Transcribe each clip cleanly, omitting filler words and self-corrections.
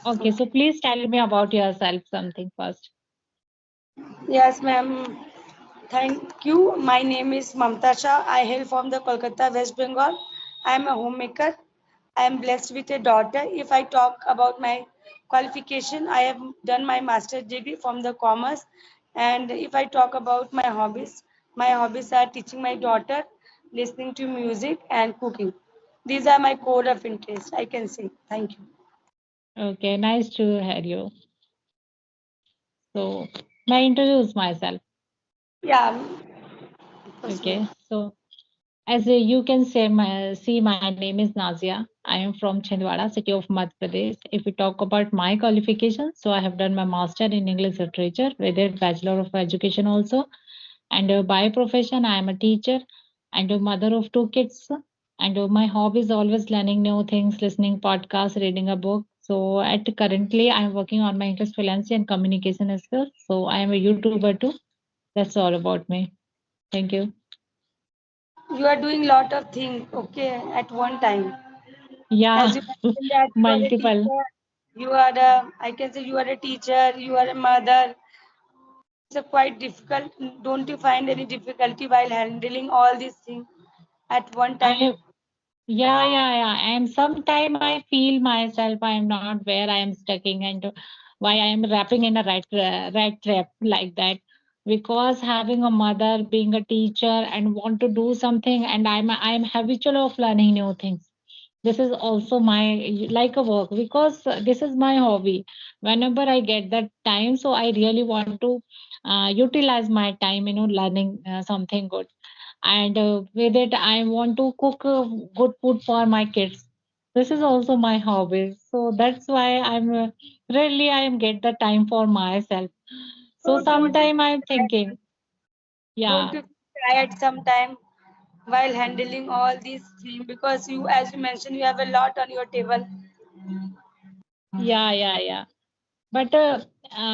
Okay, so please tell me about yourself something first. Yes, ma'am. Thank you. My name is Mamta Shah. I hail from the Kolkata, West Bengal. I am a homemaker. I am blessed with a daughter. If I talk about my qualification, I have done my master's degree from the commerce. And if I talk about my hobbies are teaching my daughter, listening to music, and cooking. These are my core of interest, I can say. Thank you. Okay, nice to hear you. So, may I introduce myself? Yeah, of course, ma'am. Okay, so as you can say, my name is Nazia. I am from Chhindwara, city of Madhya Pradesh. If we talk about my qualifications, so I have done my master in English literature with a bachelor of education also. And by profession, I am a teacher and a mother of two kids. And my hobby is always learning new things, listening podcasts, reading a book. So at currently, I am working on my English fluency and communication skills. So I am a YouTuber too. That's all about me. Thank you. You are doing lot of things, okay, at one time. Yeah, As you mentioned that you are a multiple. teacher, I can say you are a teacher, you are a mother. It's a quite difficult. Don't you find any difficulty while handling all these things at one time? I yeah. And sometime I feel myself I am not where I am stucking and why I am wrapping in a rat trap like that. Because having a mother, being a teacher, and want to do something, and I'm habitual of learning new things. This is also my like a work because this is my hobby. Whenever I get that time, so I really want to utilize my time, learning something good. And with it I want to cook good food for my kids. This is also my hobby, so that's why I'm really I am get the time for myself. So So sometime I'm thinking, don't yeah, you feel tired sometime while handling all these things because you, as you mentioned, you have a lot on your table. yeah. But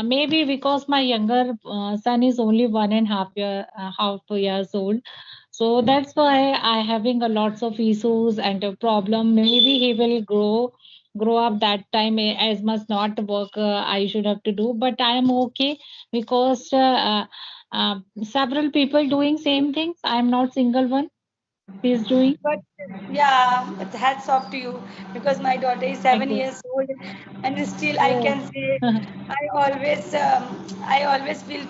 maybe because my younger son is only 1.5 years old, so that's why I having a lots of issues and a problem. Maybe he will grow up that time as much not work I should have to do. But I am okay because several people doing same things. I am not single one. He is doing. But yeah, but hats off to you because my daughter is Thank seven you. years old, and still I Oh, can say I always feel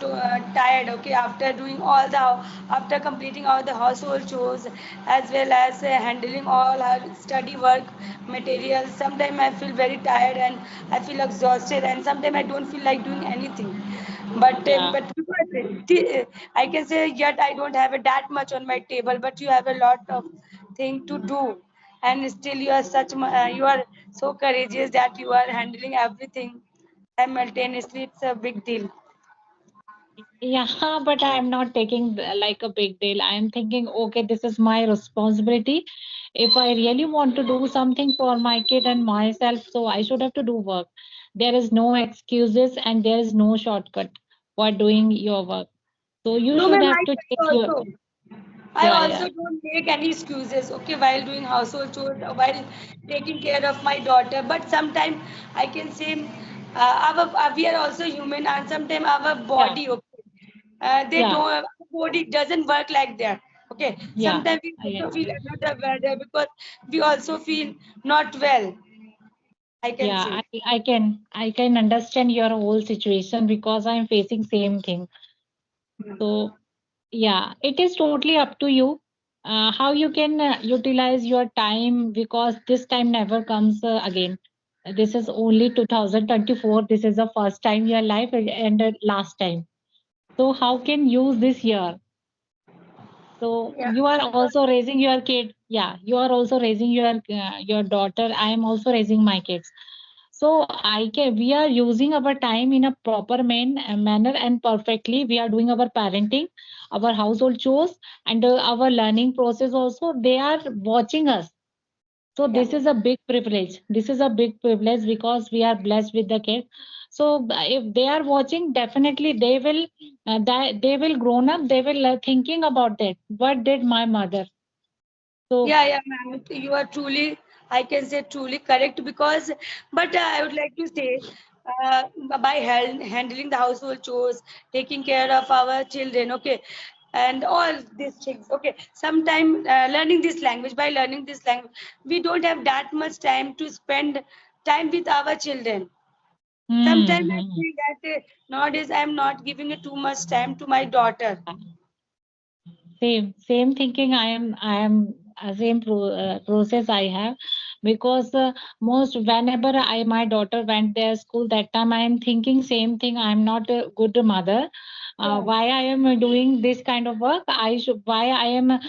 tired. Okay, after doing after completing all the household chores as well as handling all her study work materials. Sometimes I feel very tired and I feel exhausted, and sometimes I don't feel like doing anything. yeah. But I can say yet I don't have that much on my table, but you have a lot of thing to do, and still you are you are so courageous that you are handling everything simultaneously. It's a big deal. Yeah, but I am not taking like a big deal. I am thinking, okay, this is my responsibility. If I really want to do something for my kid and myself, so I should have to do work. There is no excuses and there is no shortcut for doing your work. So you No, should ma'am, have to take your, I yeah. also don't make any excuses, okay, while doing household chores, or while taking care of my daughter. But sometimes I can say we are also human, and sometimes our Yeah, body, okay, they yeah, don't, body doesn't work like that. Okay, yeah. sometimes we I also feel agree. another weather because we also feel not well, I can Yeah, say. I can understand your whole situation because I'm facing same thing. So yeah, it is totally up to you how you can utilize your time because this time never comes again. This is only 2024. This is the first time in your life and last time. So how can use this year? So Yeah. you are also raising your kid. Yeah, you are also raising your daughter. I am also raising my kids. So we are using our time in a proper manner and perfectly. We are doing our parenting, our household chores, and our learning process also. They are watching us. So Yeah. this is a big privilege. This is a big privilege because we are blessed with the kids. So if they are watching, definitely they will grown up. They will thinking about that. What did my mother? So Yeah, yeah, ma'am. You are truly I can say truly correct, because, but I would like to say, uh, by handling the household chores, taking care of our children, okay, and all these things, okay. Sometime learning this language, by learning this language, we don't have that much time to spend time with our children. Sometimes I Hmm. feel that nowadays I am not giving too much time to my daughter. Same thinking. I am same process I have, because most whenever my daughter went their school, that time I am thinking same thing. I am not a good mother. Yeah, Why I am doing this kind of work? I should, why I am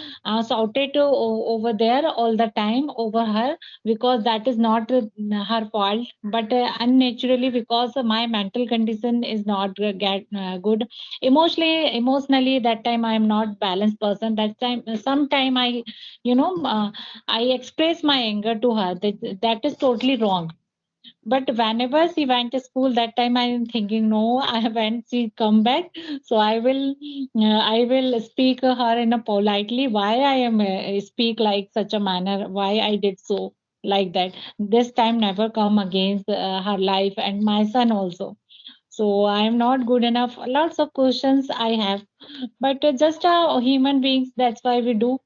shouted over there all the time over her, because that is not her fault, but unnaturally, because my mental condition is not get good. Emotionally that time I am not balanced person. That time sometime I, you know, I express my anger to her. That is totally wrong. But whenever she went to school, that time I am thinking, no, when she come back, so I will speak her in a politely, why I am speak like such a manner, why I did so, like that. This time never come against her life and my son also. So I am not good enough. Lots of questions I have, but just human beings. That's why we do.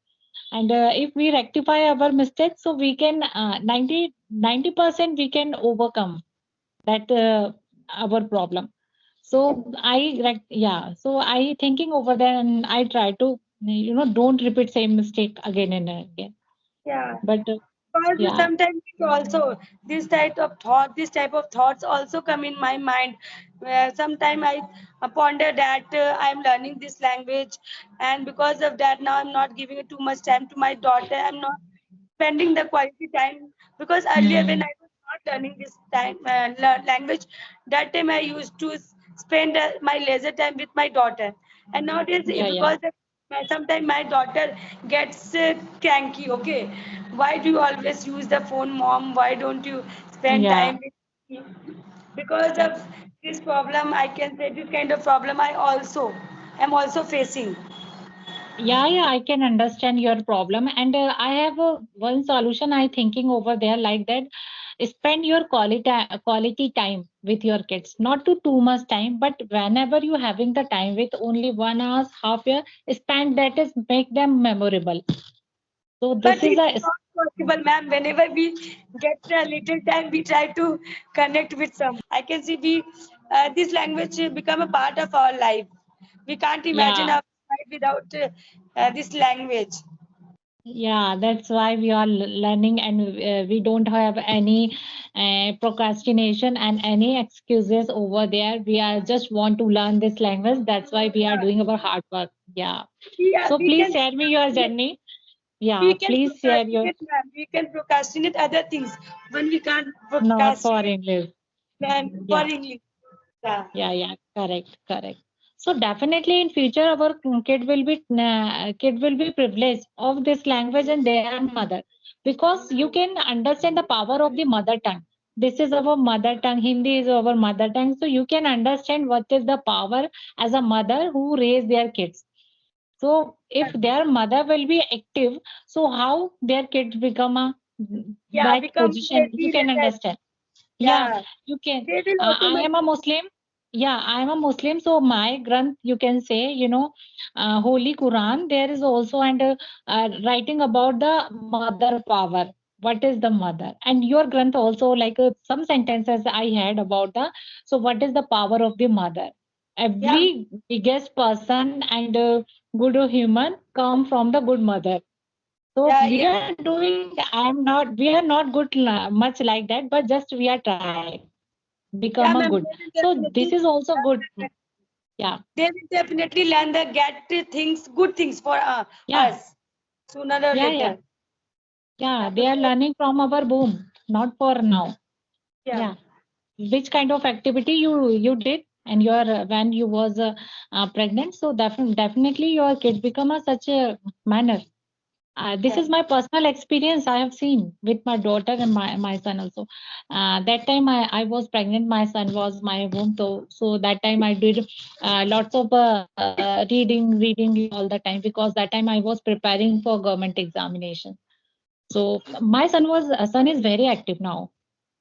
And if we rectify our mistakes, so we can 90% we can overcome that our problem. So yeah. So I thinking over there, and I try to, don't repeat same mistake again and again. yeah. But Because yeah, sometimes it also this type of thoughts also come in my mind. Where sometimes I ponder that I am learning this language, and because of that, now I'm not giving it too much time to my daughter. I'm not spending the quality time, because earlier when hmm, I was not learning this time language, that time I used to spend my leisure time with my daughter. And nowadays, yeah, yeah, because sometimes my daughter gets cranky. Okay, why do you always use the phone, mom? Why don't you spend yeah. time with me? Because of this problem, I can say this kind of problem I also am also facing. Yeah, yeah, I can understand your problem, and I have one solution. I thinking over there like that. Spend your quality time with your kids. Not too much time, but whenever you having the time with only 1 hour, half year, spend that is make them memorable. So But this is it's a not possible, ma'am. Whenever we get a little time, we try to connect with some. I can see this language become a part of our life. We can't imagine yeah. our life without this language. Yeah, that's why we are learning, and we don't have any procrastination and any excuses over there. We are just want to learn this language. That's why we are Yeah, doing our hard work. Yeah. yeah, So please share me your journey. we Yeah, can please share your, procrastinate, ma'am. We can procrastinate other things when we can't not for procrastinate English. then for Yeah, English. Yeah, yeah, correct, correct. So definitely in future our kid will be privileged of this language and their mother, because you can understand the power of the mother tongue. This is our mother tongue. Hindi is our mother tongue. So you can understand what is the power as a mother who raise their kids. So if their mother will be active, so how their kids become a yeah, right become position, you ready. can understand. Yeah, Yeah, you can. they will I am a automatically. Muslim. Yeah, I am a Muslim. So my Granth, you can say, Holy Quran. There is also and writing about the mother power. What is the mother? And your Granth also, like some sentences I had about the. So what is the power of the mother? Yeah, Every biggest person and good human come from the good mother. So yeah, we are doing. I'm not. We are not good much like that, but just we are trying become a yeah, good. ma'am. They will So this is definitely also good. learn Yeah, learn the get things, good things for yeah, us sooner or yeah. later. Yeah, Yeah, they are because learning from our womb, not for now. yeah, Yeah. Which kind of activity you did and your when you was pregnant? So definitely your kids become a such a manner. This yeah, is my personal experience I have seen with my daughter and my son also. That time I was pregnant, my son was my womb. So that time I did lots of reading all the time, because that time I was preparing for government examination. So my son is very active now.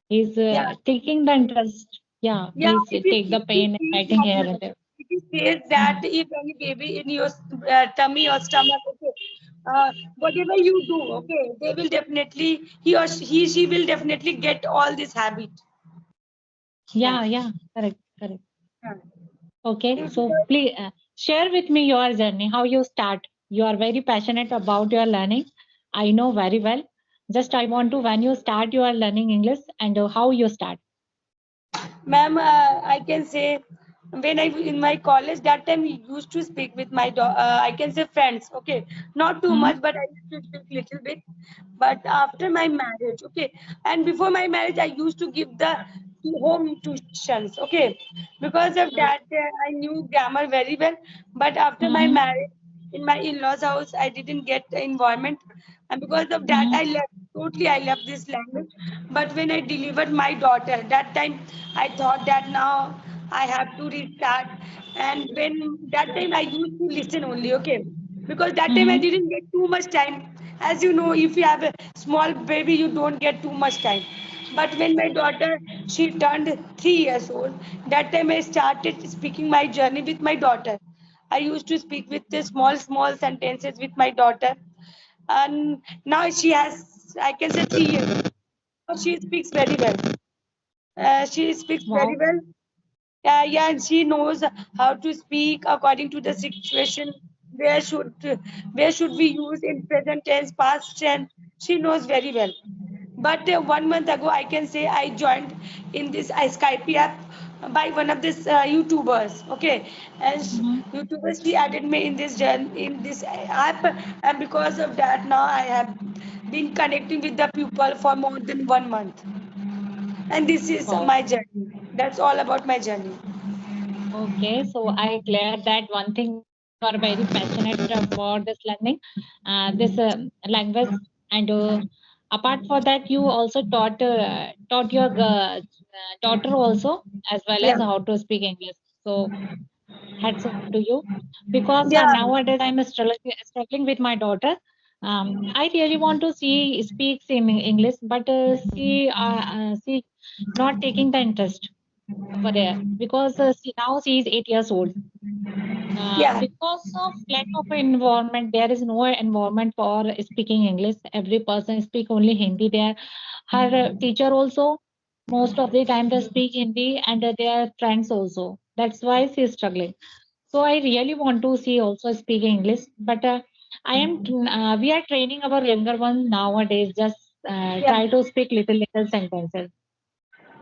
He's Yeah, taking the interest. Yeah, yeah. he's take the pain and writing here and there. It is said that Mm. if any baby in your tummy or stomach, okay, whatever you do, okay, they will definitely she will definitely get all this habit. Yeah. Yeah, correct, correct. Yeah. Okay, If so please share with me your journey, how you start. You are very passionate about your learning. I know very well. Just I want to when you start your learning English and how you start. Ma'am, I can say when I in my college that time we used to speak with my I can say friends. Okay, not too Hmm? much, but I used to speak little bit. But after my marriage, okay, and before my marriage, I used to give the home tuitions. Okay, because of that I knew grammar very well. But after my Mm-hmm. marriage, in my in-laws' house, I didn't get the environment, and because of that, Mm-hmm. I left. Totally, I left this language. But when I delivered my daughter, that time I thought that now I have to restart. And when that time I used to listen only, okay, because that time I Mm-hmm. didn't get too much time. As you know, if you have a small baby, you don't get too much time. But when my daughter she turned 3 years old, that time I started speaking my journey with my daughter. I used to speak with the small sentences with my daughter, and now she has I can say 3 years. She speaks very well. She speaks very Wow. well. Yeah, and she knows how to speak according to the situation. Where should where should we use in present tense, past tense? She knows very well. But 1 month ago, I can say I joined in this Skype app by one of these YouTubers. Okay, and Mm-hmm. YouTubers she added me in this journey in this app, and because of that, now I have been connecting with the people for more than 1 month. And this is Wow. my journey. That's all about my journey. Okay, so I glad that one thing you are very passionate about this learning, this language, and apart for that, you also taught your daughter also as well Yeah. as how to speak English. So hats off to you, because Yeah. nowadays I'm struggling with my daughter. I really want to see speaks in English, but she not taking the interest over there because now she is 8 years old. Yeah. Because of lack of environment, there is no environment for speaking English. Every person speak only Hindi. There, her teacher also most of the time they speak Hindi, and their friends also. That's why she is struggling. So I really want to see also speak English, but we are training our younger ones nowadays. Just Yeah. try to speak little sentences.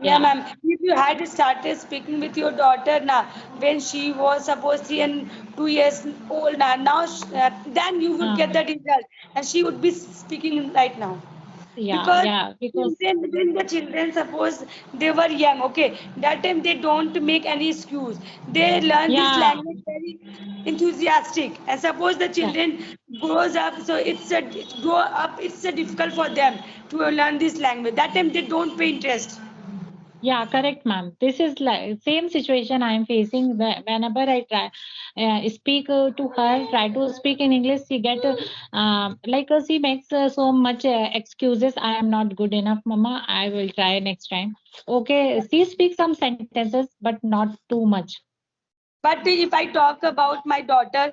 Yeah, Yeah, ma'am. If you had started speaking with your daughter now, when she was supposed 2 years old then you would uh, get the result, and she would be speaking right now. Because yeah. Because when the children suppose they were young, okay, that time they don't make any excuse. They learn this yeah, language very enthusiastic, and suppose the yeah. children grows up, so grow up it's difficult for them to learn this language. That time they don't pay interest. Yeah, correct, ma'am. This is like same situation I am facing. Whenever I try speak to her, try to speak in English, she get she makes so much excuses. I am not good enough, Mama. I will try next time. Okay, she speaks some sentences, but not too much. But if I talk about my daughter,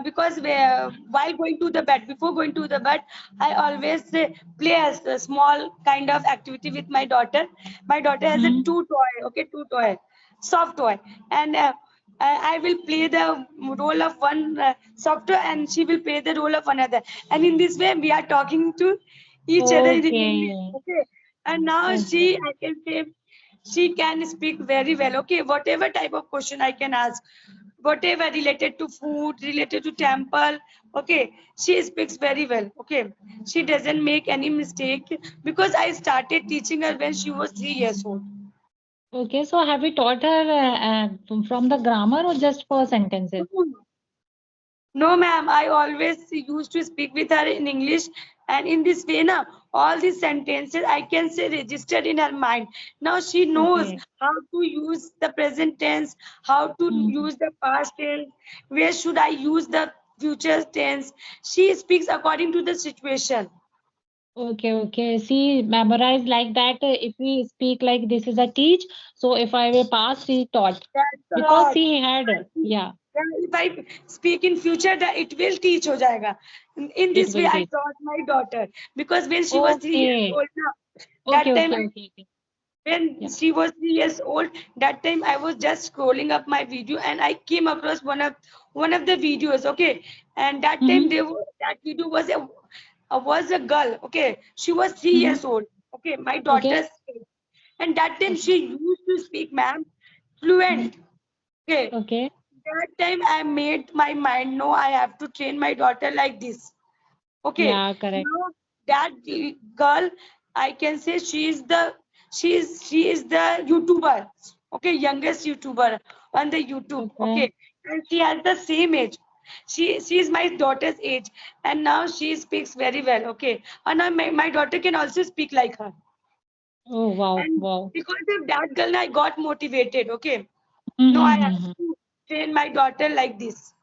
because while going to the bed, before going to the bed, I always play a small kind of activity with my daughter. My daughter has a Hmm. two toy, okay, two toy, soft toy, and I will play the role of one soft toy, and she will play the role of another. And in this way, we are talking to each other in English, Okay. okay. And now Okay. I can say she can speak very well. Okay, whatever type of question I can ask, whatever related to food, related to temple. Okay, she speaks very well. Okay, she doesn't make any mistake because I started teaching her when she was 3 years old. Okay. So have you taught her from the grammar or just for sentences? No, ma'am. I always used to speak with her in English, and in this way, now all these sentences I can say registered in her mind. Now she knows Okay. how to use the present tense, how to Hmm. use the past tense, where should I use the future tense. She speaks according to the situation. Okay, okay. See, memorize like that. If we speak like this is a teach, so if I will pass, he taught. That's a Because lot. see, he had, yeah, If I speak in future, that it will teach हो जाएगा. In it this way, will I teach. taught my daughter because when she was 3 years Okay, old, now, okay, that time okay, okay, okay. when Yeah. she was 3 years old, that time I was just scrolling up my video and I came across one of the videos. Okay, and that time Mm-hmm, that video was a girl. Okay, she was three mm-hmm. years old. Okay, my Okay, daughter's age. And that time okay, she used to speak, ma'am, fluent. Okay, okay. that time I made my mind, no, I have to train my daughter like this. Okay, Yeah, correct. now that girl, I can say she is the YouTuber. Okay, youngest YouTuber on the YouTube. Okay. Okay, and she has the same age. She is my daughter's age, and now she speaks very well. Okay, and now my daughter can also speak like her. Oh, wow, And wow. because of that girl, I got motivated. Okay, no, I have Mm-hmm. to train my daughter like this.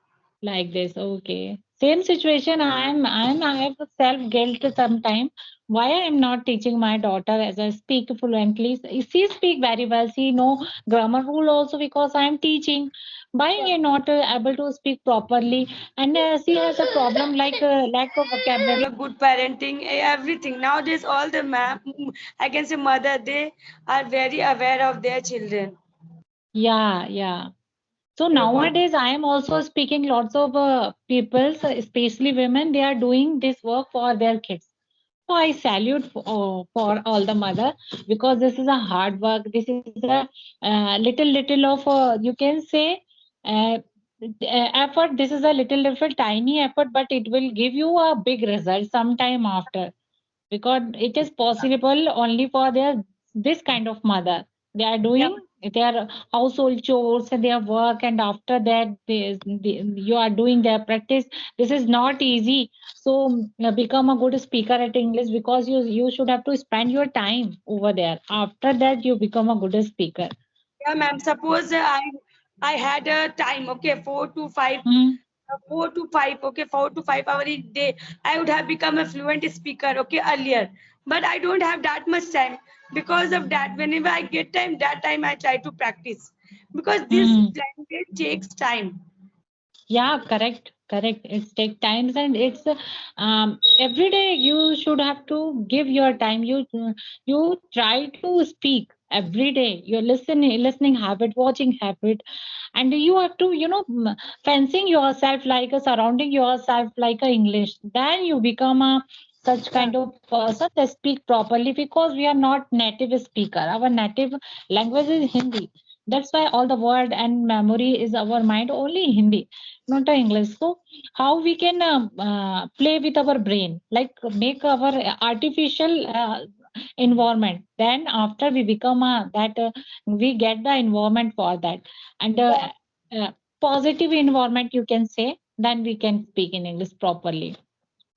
Like this, okay. Same situation. I have self guilt sometime. Why I am not teaching my daughter as I speak fluently? She speak very well. She know grammar rule also because I am teaching. Why I am not able to speak properly? And she has a problem like lack of vocabulary. A good parenting, everything. Nowadays, all the I can say mother, they are very aware of their children. Yeah, yeah. So They want, nowadays, I am also speaking lots of people, especially women. They are doing this work for their kids. So I salute for all the mother because this is a hard work. This is a little of you can say uh, effort. This is a little tiny effort, but it will give you a big result sometime after because it is possible only for their this kind of mother. They are yeah, doing their household chores and their work, and after that you are doing their practice. This is not easy. So become a good speaker at English because you should have to spend your time over there. After that, you become a good speaker. yeah, ma'am. Suppose I had a time, okay, 4 to 5, Hmm. 4 to 5, okay, 4 to 5 hour a day. I would have become a fluent speaker, okay, earlier. But I don't have that much time. Because of that, whenever I get time, that time I try to practice. Because this Hmm. language takes time. Yeah, correct, correct. It's take times and it's every day you should have to give your time. You try to speak every day. Your listening habit, watching habit, and you have to fencing yourself like a surrounding yourself like a English. Then you become a such Yeah. kind of person that speak properly because we are not native speaker. Our native language is Hindi. That's why all the word and memory is our mind only Hindi, not English. So how we can play with our brain, like make our artificial environment. Then after we become that we get the environment for that and uh, positive environment you can say. Then we can speak in English properly.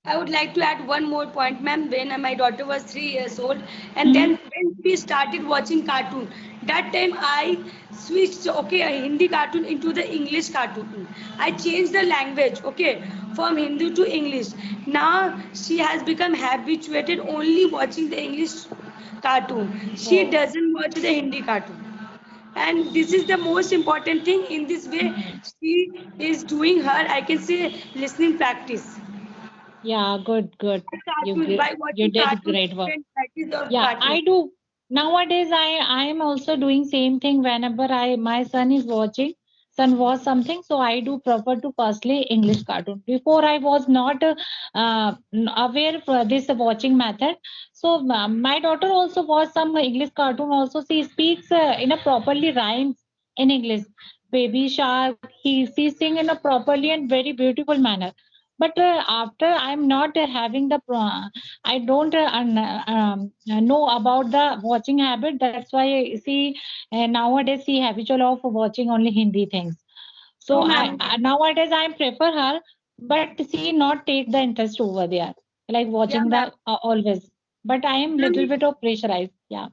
I would like to add one more point, ma'am. When my daughter was 3 years old, and Hmm. then when we started watching cartoon, that time I switched, okay, a Hindi cartoon into the English cartoon. I changed the language, okay, from Hindi to English. Now she has become habituated only watching the English cartoon. She Oh. doesn't watch the Hindi cartoon. And this is the most important thing. In this way, Hmm. she is doing her, I can say, listening practice. Yeah, good, good. Cartoon, by You watching did cartoon, great you work. can practice your Yeah, cartoon. I do. Nowadays, I am also doing same thing whenever I my son is watching. Son was something, so I do prefer to firstly English cartoon. Before I was not aware for this watching method. So my daughter also watch some English cartoon. Also, she speaks in a properly rhymes in English. Baby shark, she sing in a properly and very beautiful manner. But after I'm not having the I don't know about the watching habit. That's why I see nowadays she habitual of watching only Hindi things. So No, ma'am. nowadays I prefer her, but she not take the interest over there, like Yeah, watching ma'am. the always. But I am Ma'am, little bit of pressurized. Yeah.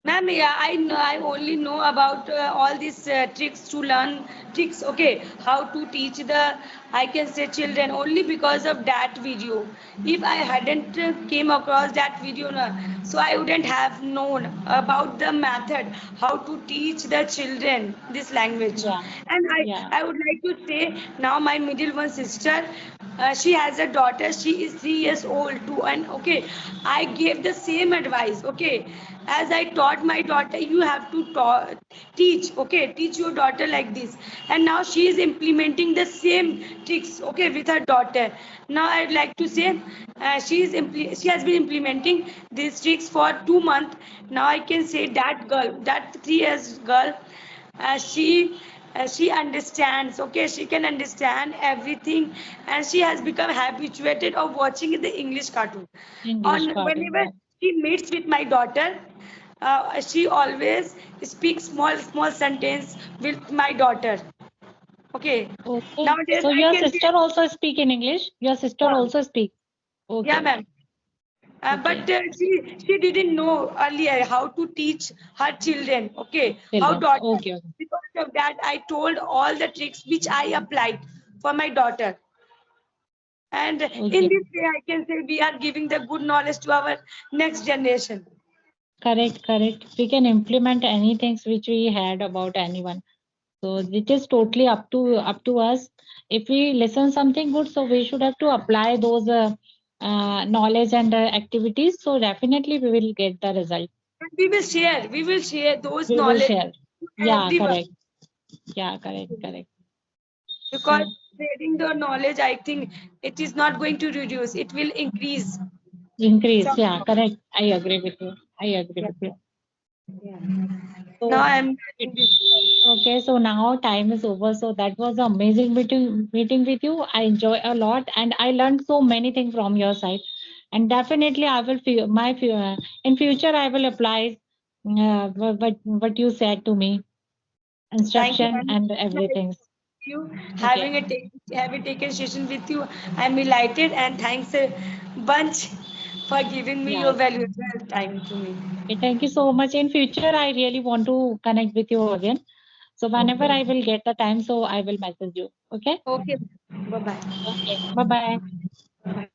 Ma'am, yeah, I know. I only know about all these tricks to learn tricks. Okay, how to teach the, I can say, children only because of that video. If I hadn't came across that video, no, so I wouldn't have known about the method how to teach the children this language. Yeah, And yeah. I would like to say now my middle one sister, she has a daughter. She is 3 years old too, and okay, I gave the same advice. Okay, as I taught my daughter, you have to teach. Okay, teach your daughter like this, and now she is implementing the same tricks. Okay, with her daughter. Now I'd like to say, she has been implementing these tricks for 2 months. Now I can say that girl, that 3 years girl, she understands. Okay, she can understand everything, and she has become habituated of watching the English cartoon. English On cartoon. whenever Yeah. she meets with my daughter, she always speaks small sentence with my daughter. Okay, Okay. nowadays So I your can say, sister also speak in English? Your sister yeah, also speak. yeah, Okay, ma'am. okay. But Okay. she didn't know earlier how to teach her children. Okay, how Children. daughter. Okay, okay. Because of that, I told all the tricks which I applied for my daughter. And in Okay. this way, I can say we are giving the good knowledge to our next generation. Correct, correct. We can implement anything which we had about anyone. So it is totally up to us. If we listen something good, so we should have to apply those knowledge and activities. So definitely we will get the result. And we will share those We will knowledge share. to Yeah, everyone. correct. Yeah, correct, correct. Because So sharing the knowledge, I think it is not going to reduce, it will increase. increase. Yeah, Somehow. correct. I agree with you. I agree Yeah. with you. Yeah. Now So I'm it, in this. okay, so now time is over. So that was an amazing meeting with you. I enjoy a lot and I learned so many things from your side. And definitely I will in future I will apply what you said to me, Thank you, instruction ma'am. and Nice everything. to you Okay. having taken session with you. I'm delighted and thanks a bunch for giving me Yeah. your valuable time to me. Okay, thank you so much. In future, I really want to connect with you again. So whenever Okay. I will get the time, so I will message you. Okay. Okay. Bye bye. Okay. Bye bye.